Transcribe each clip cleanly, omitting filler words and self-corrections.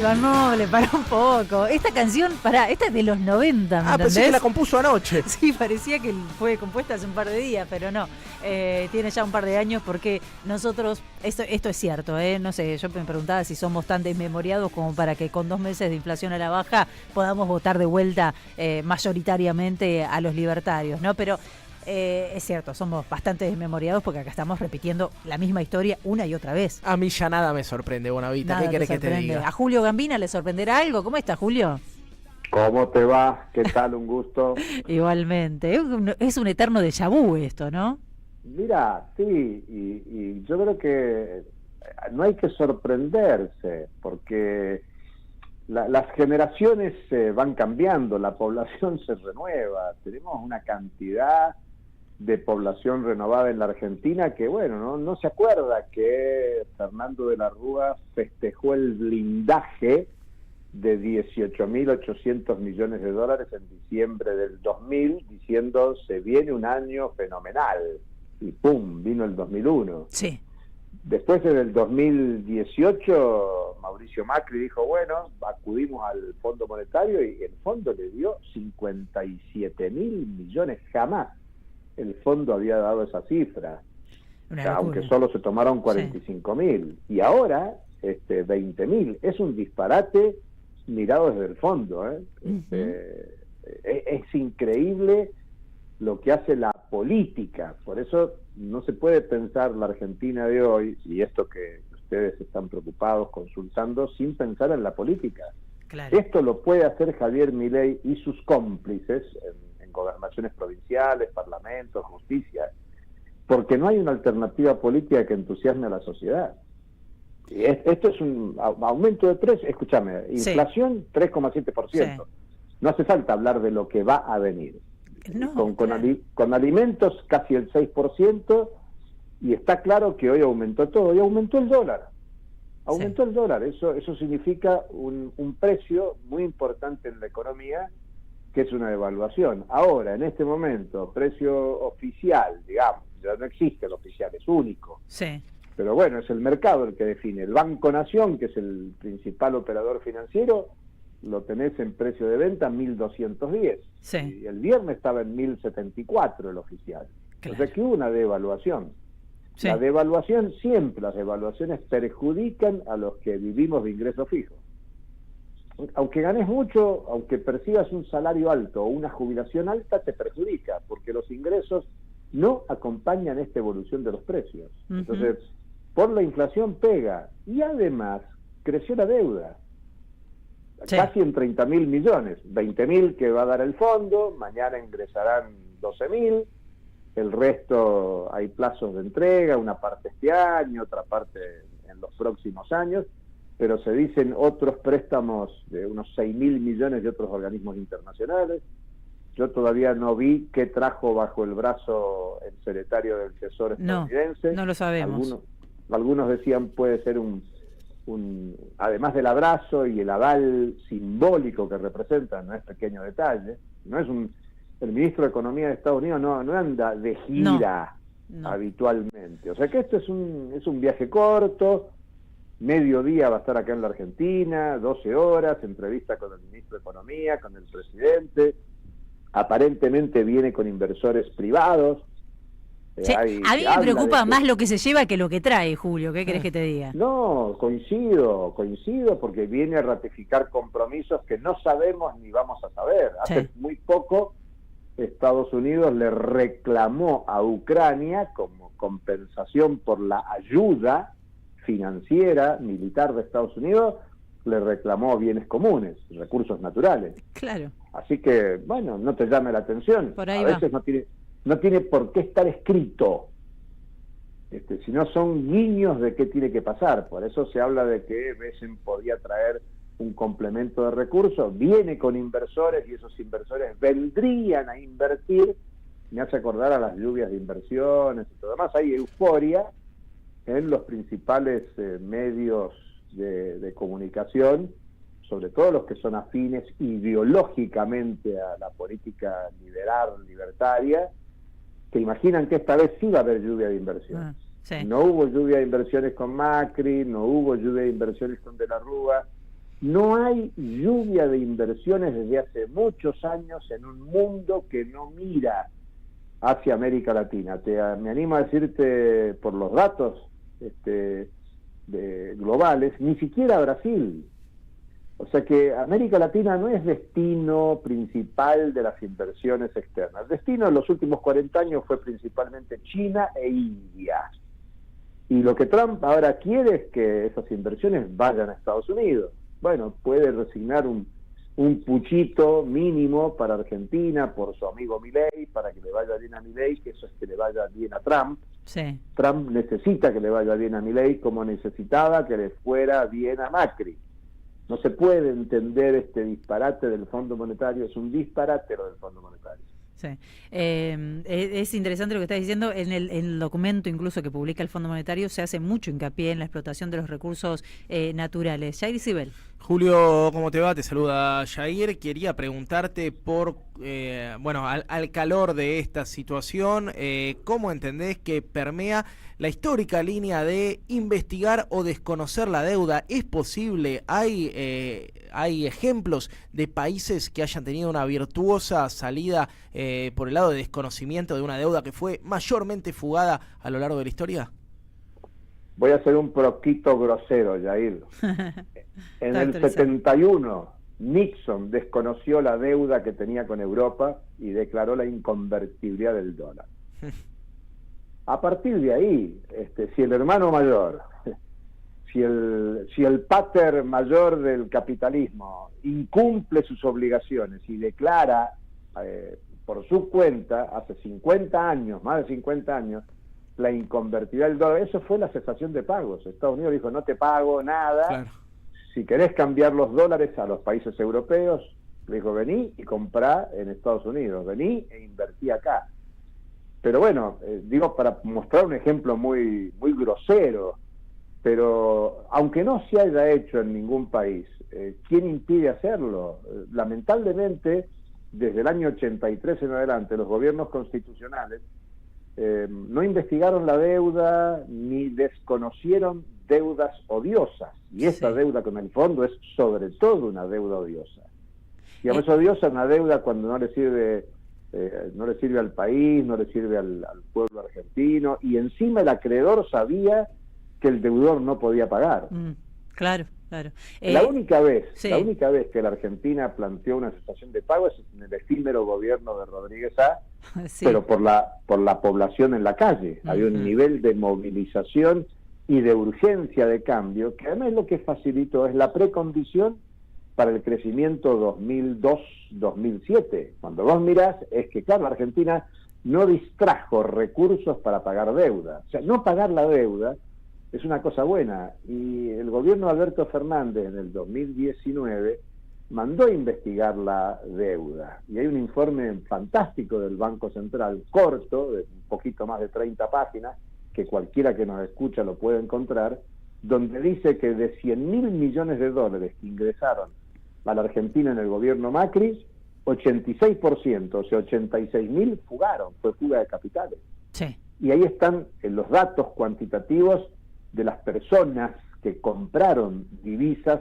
Iván Noble, para un poco. Esta canción, esta es de los 90, ¿me entendés? Pensé que la compuso anoche. Sí, parecía que fue compuesta hace un par de días, pero no. Tiene ya un par de años porque nosotros, esto es cierto, no sé, yo me preguntaba si somos tan desmemoriados como para que con 2 meses de inflación a la baja podamos votar de vuelta mayoritariamente a los libertarios, ¿no? Pero es cierto, somos bastante desmemoriados porque acá estamos repitiendo la misma historia una y otra vez. A mí ya nada me sorprende, Bonavita. Nada ¿Qué querés que te diga? ¿A Julio Gambina le sorprenderá algo? ¿Cómo está, Julio? ¿Cómo te va? ¿Qué tal? Un gusto. Igualmente. Es un eterno déjà vu esto, ¿no? Mira, sí, y yo creo que no hay que sorprenderse, porque las generaciones van cambiando, la población se renueva, tenemos una cantidad de población renovada en la Argentina que, bueno, no se acuerda que Fernando de la Rúa festejó el blindaje de 18.800 millones de dólares en diciembre del 2000, diciendo se viene un año fenomenal, y ¡pum!, vino el 2001. Sí. Después en el 2018 Mauricio Macri dijo, bueno, acudimos al Fondo Monetario y el fondo le dio 57.000 millones, jamás el fondo había dado esa cifra, aunque solo se tomaron 45.000, y ahora 20.000, es un disparate mirado desde el fondo, es increíble lo que hace la política, por eso no se puede pensar la Argentina de hoy, y esto que ustedes están preocupados, consultando, sin pensar en la política. Claro. Esto lo puede hacer Javier Milei y sus cómplices en gobernaciones provinciales, parlamentos, justicia, porque no hay una alternativa política que entusiasme a la sociedad. Y esto es un aumento de precios, escúchame, inflación 3,7%. Sí. No hace falta hablar de lo que va a venir. No, con alimentos casi el 6%, y está claro que hoy aumentó todo, y aumentó el dólar. Aumentó el dólar, eso significa un precio muy importante en la economía, que es una devaluación. Ahora, en este momento, precio oficial, digamos, ya no existe el oficial, es único. Sí. Pero bueno, es el mercado el que define. El Banco Nación, que es el principal operador financiero, lo tenés en precio de venta 1.210. Sí. Y el viernes estaba en 1.074 el oficial. Claro. O sea que hubo una devaluación. Sí. La devaluación, siempre las devaluaciones perjudican a los que vivimos de ingreso fijo. Aunque ganes mucho, aunque percibas un salario alto o una jubilación alta, te perjudica, porque los ingresos no acompañan esta evolución de los precios. Entonces, por la inflación pega, y además creció la deuda. Sí. Casi en 30.000 millones, 20.000 que va a dar el fondo, mañana ingresarán 12.000, el resto hay plazos de entrega, una parte este año, otra parte en los próximos años, pero se dicen otros préstamos de unos 6.000 millones de otros organismos internacionales. Yo todavía no vi qué trajo bajo el brazo el secretario del Tesoro estadounidense. No lo sabemos. Algunos decían puede ser además del abrazo y el aval simbólico que representa, no es pequeño detalle, no es el ministro de Economía de Estados Unidos no anda de gira habitualmente. O sea que esto es un viaje corto, mediodía va a estar acá en la Argentina, 12 horas, entrevista con el ministro de Economía, con el presidente, aparentemente viene con inversores privados. Sí, a mí me preocupa más lo que se lleva que lo que trae, Julio. ¿Qué querés que te diga? No, coincido, porque viene a ratificar compromisos que no sabemos ni vamos a saber. Hace muy poco Estados Unidos le reclamó a Ucrania como compensación por la ayuda financiera, militar de Estados Unidos, le reclamó bienes comunes, recursos naturales. Claro. Así que, bueno, no te llame la atención. Por ahí a veces no tiene por qué estar escrito, sino son guiños de qué tiene que pasar. Por eso se habla de que Besen podía traer un complemento de recursos, viene con inversores y esos inversores vendrían a invertir. Me hace acordar a las lluvias de inversiones y todo demás. Hay euforia en los principales medios de comunicación, sobre todo los que son afines ideológicamente a la política liberal, libertaria, que imaginan que esta vez sí va a haber lluvia de inversiones. Sí. No hubo lluvia de inversiones con Macri, no hubo lluvia de inversiones con De la Rúa, No hay lluvia de inversiones desde hace muchos años en un mundo que no mira hacia América Latina. Me animo a decirte por los datos globales, ni siquiera Brasil. O sea que América Latina no es destino principal de las inversiones externas. El destino en los últimos 40 años fue principalmente China e India. Y lo que Trump ahora quiere es que esas inversiones vayan a Estados Unidos. Bueno, puede resignar un puchito mínimo para Argentina por su amigo Milei, para que le vaya bien a Milei, que eso es que le vaya bien a Trump. Sí. Trump necesita que le vaya bien a Milei como necesitaba que le fuera bien a Macri. No se puede entender este disparate del Fondo Monetario, es un disparate lo del Fondo Monetario. Sí. Es interesante lo que estás diciendo. En el documento incluso que publica el Fondo Monetario se hace mucho hincapié en la explotación de los recursos naturales. Jair Sibel. Julio, ¿cómo te va? Te saluda Jair. Quería preguntarte por, al calor de esta situación, ¿cómo entendés que permea la histórica línea de investigar o desconocer la deuda? ¿Es posible? ¿Hay ejemplos de países que hayan tenido una virtuosa salida por el lado de desconocimiento de una deuda que fue mayormente fugada a lo largo de la historia? Voy a ser un poquito grosero, Jair. En el 71, Nixon desconoció la deuda que tenía con Europa y declaró la inconvertibilidad del dólar. A partir de ahí, si el hermano mayor, si el pater mayor del capitalismo incumple sus obligaciones y declara por su cuenta, hace 50 años, más de 50 años, la inconvertibilidad del dólar, eso fue la cesación de pagos. Estados Unidos dijo, no te pago nada, claro. Si querés cambiar los dólares a los países europeos, le dijo, vení y comprá en Estados Unidos, vení e invertí acá. Pero bueno, digo para mostrar un ejemplo muy, muy grosero, pero aunque no se haya hecho en ningún país, ¿quién impide hacerlo? Lamentablemente, desde el año 83 en adelante, los gobiernos constitucionales no investigaron la deuda ni desconocieron deudas odiosas. Y esta deuda con el fondo es sobre todo una deuda odiosa. Digamos, odiosa es una deuda cuando no le sirve al país, no le sirve al pueblo argentino, y encima el acreedor sabía que el deudor no podía pagar. Claro. La única vez que la Argentina planteó una cesación de pago es en el efímero gobierno de Rodríguez A, pero por la población en la calle. Había un nivel de movilización y de urgencia de cambio, que además lo que facilitó es la precondición para el crecimiento 2002-2007. Cuando vos mirás, es que claro, la Argentina no distrajo recursos para pagar deuda. O sea, no pagar la deuda es una cosa buena, y el gobierno de Alberto Fernández en el 2019 mandó a investigar la deuda, y hay un informe fantástico del Banco Central, corto, de un poquito más de 30 páginas, que cualquiera que nos escucha lo puede encontrar, donde dice que de 100.000 millones de dólares que ingresaron a la Argentina en el gobierno Macri, 86%, o sea, 86.000 fugaron, fue fuga de capitales. Sí. Y ahí están los datos cuantitativos de las personas que compraron divisas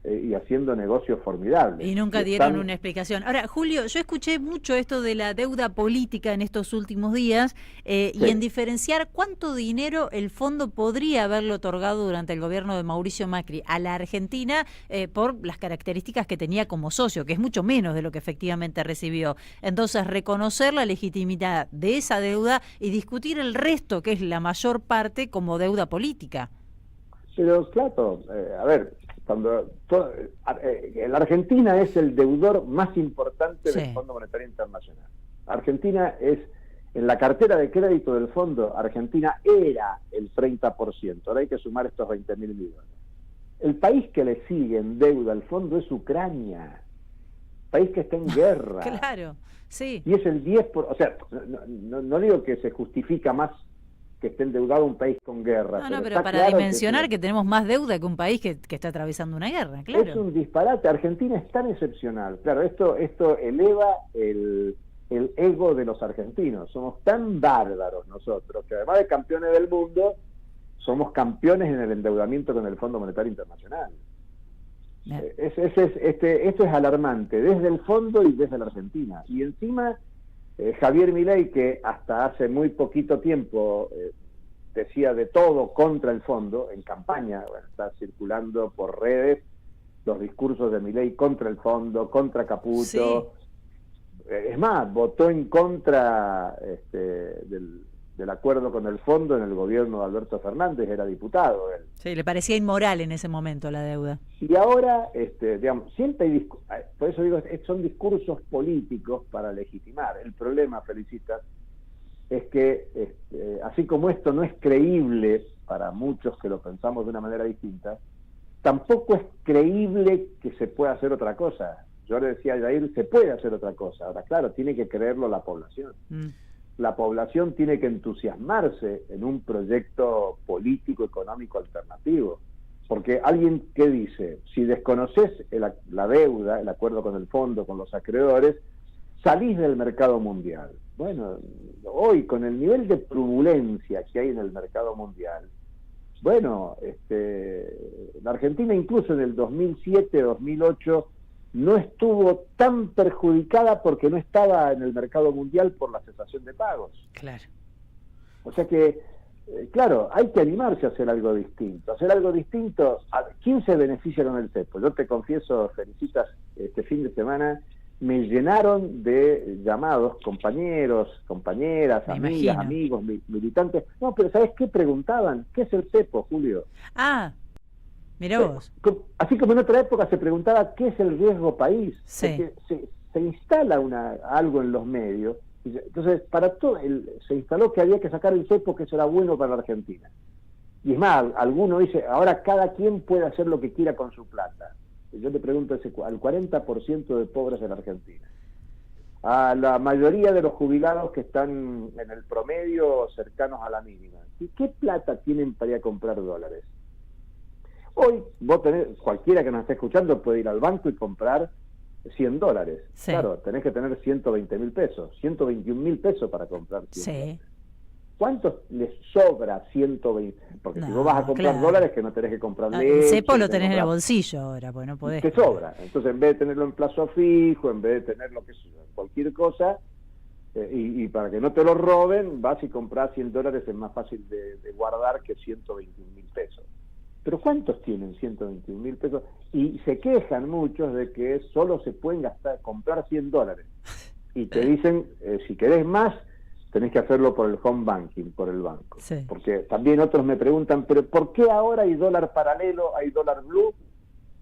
y haciendo negocios formidables. Y nunca dieron una explicación. Ahora, Julio, yo escuché mucho esto de la deuda política en estos últimos días, y en diferenciar cuánto dinero el fondo podría haberle otorgado durante el gobierno de Mauricio Macri a la Argentina por las características que tenía como socio, que es mucho menos de lo que efectivamente recibió. Entonces, reconocer la legitimidad de esa deuda y discutir el resto, que es la mayor parte, como deuda política. Pero, claro, a ver, la Argentina es el deudor más importante del Fondo Monetario Internacional. Argentina es, en la cartera de crédito del fondo, Argentina era el 30%, ahora hay que sumar estos 20.000 millones. El país que le sigue en deuda al fondo es Ucrania, país que está en guerra. Claro, sí. Y es el 10%, o sea, no digo que se justifica más que esté endeudado un país con guerra. No, pero para claro dimensionar que tenemos más deuda que un país que está atravesando una guerra, claro. Es un disparate. Argentina es tan excepcional. Claro, esto eleva el ego de los argentinos. Somos tan bárbaros nosotros, que además de campeones del mundo, somos campeones en el endeudamiento con el Fondo Monetario Internacional. Esto es alarmante desde el fondo y desde la Argentina. Y encima, Javier Milei, que hasta hace muy poquito tiempo decía de todo contra el fondo, en campaña, está circulando por redes los discursos de Milei contra el fondo, contra Caputo. Sí. Es más, votó en contra del acuerdo con el fondo en el gobierno de Alberto Fernández, era diputado él. Sí, le parecía inmoral en ese momento la deuda. Y ahora, digamos, siempre hay por eso digo, son discursos políticos para legitimar. El problema, Felicitas, es que así como esto no es creíble para muchos que lo pensamos de una manera distinta, tampoco es creíble que se pueda hacer otra cosa. Yo le decía a Jair, se puede hacer otra cosa. Ahora, claro, tiene que creerlo la población. La población tiene que entusiasmarse en un proyecto político, económico alternativo. Porque alguien que dice, si desconoces la deuda, el acuerdo con el fondo, con los acreedores, salís del mercado mundial. Bueno, hoy con el nivel de turbulencia que hay en el mercado mundial, bueno, la Argentina incluso en el 2007, 2008 no estuvo tan perjudicada porque no estaba en el mercado mundial por la cesación de pagos. Claro. O sea que, claro, hay que animarse a hacer algo distinto. Hacer algo distinto, ¿quién se beneficia con el cepo? Yo te confieso, Felicitas, este fin de semana me llenaron de llamados, compañeros, compañeras, amigas, amigos, militantes. No, pero ¿sabes qué preguntaban? ¿Qué es el cepo, Julio? Ah, mirá vos. Así como en otra época se preguntaba ¿qué es el riesgo país? Sí. Porque se instala algo en los medios. Entonces, para todo se instaló que había que sacar el cepo, que eso era bueno para la Argentina. Y es más, alguno dice, ahora cada quien puede hacer lo que quiera con su plata. Yo le pregunto al 40% de pobres de la Argentina, a la mayoría de los jubilados que están en el promedio cercanos a la mínima, ¿qué plata tienen para ir a comprar dólares? Hoy cualquiera que nos esté escuchando puede ir al banco y comprar $100. Sí. Claro, tenés que tener 120.000 pesos, 121.000 pesos para comprar 100 dólares. ¿Cuántos les sobra 120? Porque si vos vas a comprar dólares, que no tenés que comprar leche. El cepo lo tenés en el bolsillo ahora, pues no podés. Te sobra. Entonces, en vez de tenerlo en plazo fijo, en vez de tenerlo cualquier cosa, y para que no te lo roben, vas y compras $100, es más fácil de guardar que 121.000 pesos. Pero ¿cuántos tienen 121.000 pesos? Y se quejan muchos de que solo se pueden comprar $100. Y te dicen, si querés más, tenés que hacerlo por el home banking, por el banco. Sí. Porque también otros me preguntan, pero ¿por qué ahora hay dólar paralelo, hay dólar blue,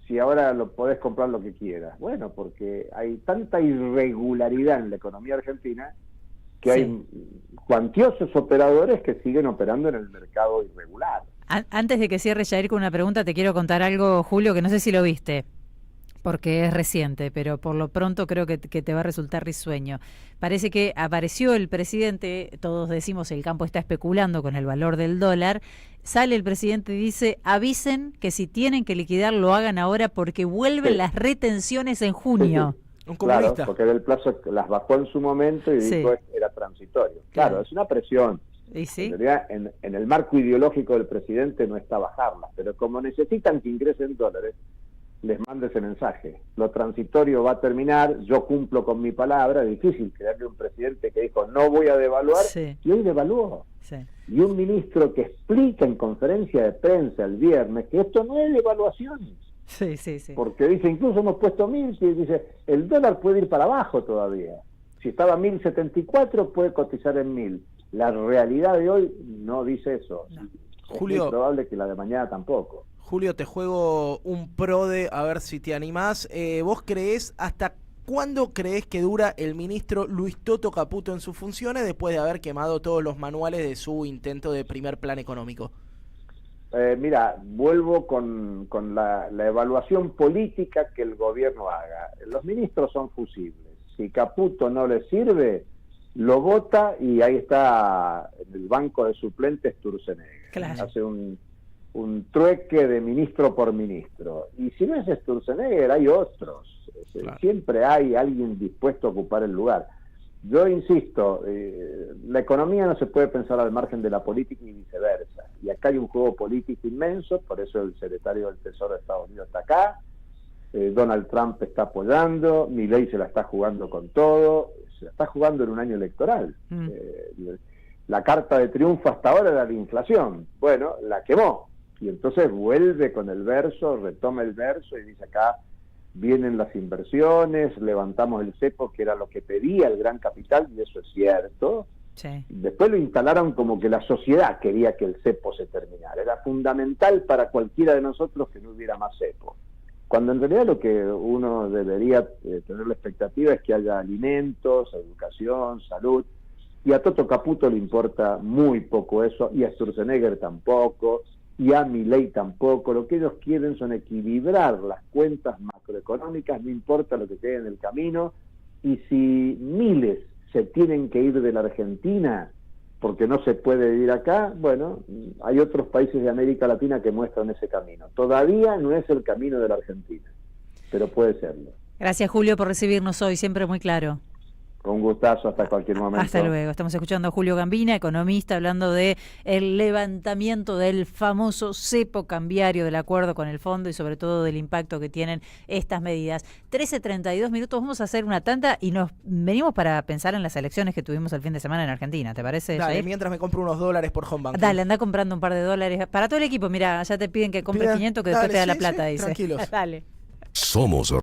si ahora lo podés comprar lo que quieras? Bueno, porque hay tanta irregularidad en la economía argentina que hay cuantiosos operadores que siguen operando en el mercado irregular. Antes de que cierre Jair con una pregunta, te quiero contar algo, Julio, que no sé si lo viste, porque es reciente, pero por lo pronto creo que te va a resultar risueño. Parece que apareció el presidente, todos decimos el campo está especulando con el valor del dólar, sale el presidente y dice, avisen que si tienen que liquidar lo hagan ahora porque vuelven las retenciones en junio. Un comunista. Claro, porque el plazo las bajó en su momento y dijo era transitorio. Claro, es una presión. ¿Y sí? En realidad, en el marco ideológico del presidente no está bajarlas, pero como necesitan que ingresen dólares, les manda ese mensaje. Lo transitorio va a terminar, yo cumplo con mi palabra. Es difícil crearle un presidente que dijo no voy a devaluar, y hoy devaluó. Y un ministro que explica en conferencia de prensa el viernes que esto no es devaluación. Porque dice, incluso hemos puesto 1.000, y dice, el dólar puede ir para abajo todavía. Si estaba a 1.074, puede cotizar en 1.000. La realidad de hoy no dice eso. No. Es Julio, muy probable que la de mañana tampoco. Julio, te juego un PRODE, a ver si te animás. ¿Vos creés, hasta cuándo creés que dura el ministro Luis Toto Caputo en sus funciones después de haber quemado todos los manuales de su intento de primer plan económico? Mira, vuelvo con la evaluación política que el gobierno haga. Los ministros son fusibles. Si Caputo no le sirve, lo vota y ahí está en el banco de suplentes Sturzenegger. Claro. Hace un trueque de ministro por ministro. Y si no es Sturzenegger, hay otros. Claro. Siempre hay alguien dispuesto a ocupar el lugar. Yo insisto, la economía no se puede pensar al margen de la política y viceversa. Y acá hay un juego político inmenso, por eso el secretario del Tesoro de Estados Unidos está acá. Donald Trump está apoyando, Milei se la está jugando con todo, se la está jugando en un año electoral. La carta de triunfo hasta ahora era la inflación. Bueno, la quemó. Y entonces vuelve con el verso, retoma el verso y dice acá vienen las inversiones, levantamos el cepo, que era lo que pedía el gran capital, y eso es cierto. Sí. Después lo instalaron como que la sociedad quería que el cepo se terminara. Era fundamental para cualquiera de nosotros que no hubiera más cepo. Cuando en realidad lo que uno debería tener la expectativa es que haya alimentos, educación, salud, y a Toto Caputo le importa muy poco eso, y a Sturzenegger tampoco, y a Milei tampoco. Lo que ellos quieren son equilibrar las cuentas macroeconómicas, no importa lo que quede en el camino, y si miles se tienen que ir de la Argentina porque no se puede vivir acá, bueno, hay otros países de América Latina que muestran ese camino. Todavía no es el camino de la Argentina, pero puede serlo. Gracias, Julio, por recibirnos hoy, siempre muy claro. Con gustazo, hasta cualquier momento. Hasta luego. Estamos escuchando a Julio Gambina, economista, hablando de el levantamiento del famoso cepo cambiario, del acuerdo con el fondo y sobre todo del impacto que tienen estas medidas. 13:32, vamos a hacer una tanda y nos venimos para pensar en las elecciones que tuvimos el fin de semana en Argentina. ¿Te parece, Dale, Jair? mientras me compro unos dólares por home banking. Dale, anda comprando un par de dólares. Para todo el equipo, mira, ya te piden que compres 500 que después te da la plata, dice. Tranquilos. Dale. Somos